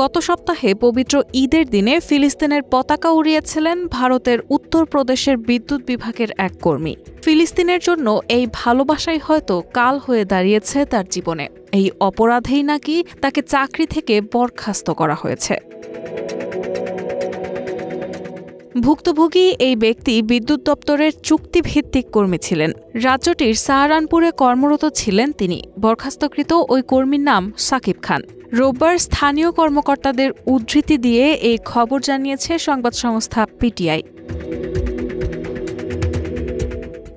গত সপ্তাহে পবিত্র ঈদের দিনে ফিলিস্তিনের পতাকা উড়িয়েছিলেন ভারতের উত্তরপ্রদেশের বিদ্যুৎ বিভাগের এক কর্মী। ফিলিস্তিনের জন্য এই ভালোবাসাই হয়তো কাল হয়ে দাঁড়িয়েছে তার জীবনে। এই অপরাধেই নাকি তাকে চাকরি থেকে বরখাস্ত করা হয়েছে। ভুক্তভোগী এই ব্যক্তি বিদ্যুৎ দপ্তরের চুক্তিভিত্তিক কর্মী ছিলেন। রাজ্যটির সাহারানপুরে কর্মরত ছিলেন তিনি। বরখাস্তকৃত ওই কর্মীর নাম সাকিব খান। রোববার স্থানীয় কর্মকর্তাদের উদ্ধৃতি দিয়ে এই খবর জানিয়েছে সংবাদ সংস্থা পিটিআই।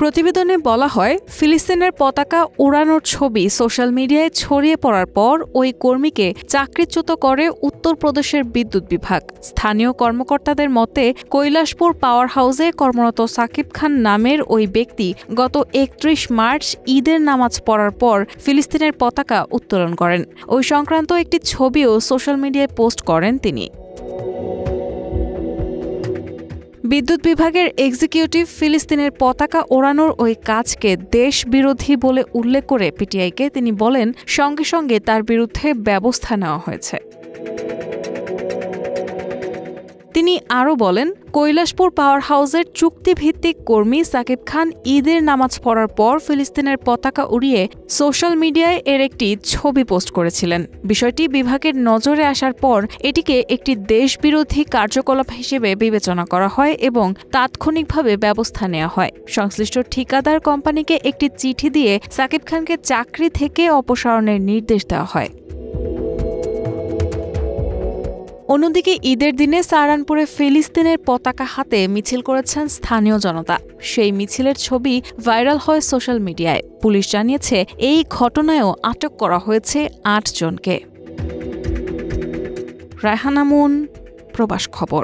প্রতিবেদনে বলা হয়, ফিলিস্তিনের পতাকা উড়ানোর ছবি সোশ্যাল মিডিয়ায় ছড়িয়ে পড়ার পর ওই কর্মীকে চাকরিচ্যুত করে উত্তরপ্রদেশের বিদ্যুৎ বিভাগ। স্থানীয় কর্মকর্তাদের মতে, কৈলাসপুর পাওয়ার হাউসে কর্মরত সাকিব খান নামের ওই ব্যক্তি গত ৩১ মার্চ ঈদের নামাজ পড়ার পর ফিলিস্তিনের পতাকা উত্তোলন করেন। ওই সংক্রান্ত একটি ছবিও সোশ্যাল মিডিয়ায় পোস্ট করেন তিনি। বিদ্যুৎ বিভাগের এক্সিকিউটিভ ফিলিস্তিনের পতাকা ওড়ানোর ওই কাজকে দেশবিরোধী বলে উল্লেখ করে পিটিআইকে তিনি বলেন, সঙ্গে সঙ্গে তার বিরুদ্ধে ব্যবস্থা নেওয়া হয়েছে। তিনি আরও বলেন, কৈলাসপুর পাওয়ার হাউসের চুক্তিভিত্তিক কর্মী সাকিব খান ঈদের নামাজ পড়ার পর ফিলিস্তিনের পতাকা উড়িয়ে সোশ্যাল মিডিয়ায় এর একটি ছবি পোস্ট করেছিলেন। বিষয়টি বিভাগের নজরে আসার পর এটিকে একটি দেশবিরোধী কার্যকলাপ হিসেবে বিবেচনা করা হয় এবং তাৎক্ষণিকভাবে ব্যবস্থা নেওয়া হয়। সংশ্লিষ্ট ঠিকাদার কোম্পানিকে একটি চিঠি দিয়ে সাকিব খানকে চাকরি থেকে অপসারণের নির্দেশ দেওয়া হয়। অন্যদিকে ঈদের দিনে সাহারানপুরে ফিলিস্তিনের পতাকা হাতে মিছিল করেছেন স্থানীয় জনতা। সেই মিছিলের ছবি ভাইরাল হয় সোশ্যাল মিডিয়ায়। পুলিশ জানিয়েছে, এই ঘটনায়ও আটক করা হয়েছে ৮ জনকে। রায়হানা মুন, প্রবাস খবর।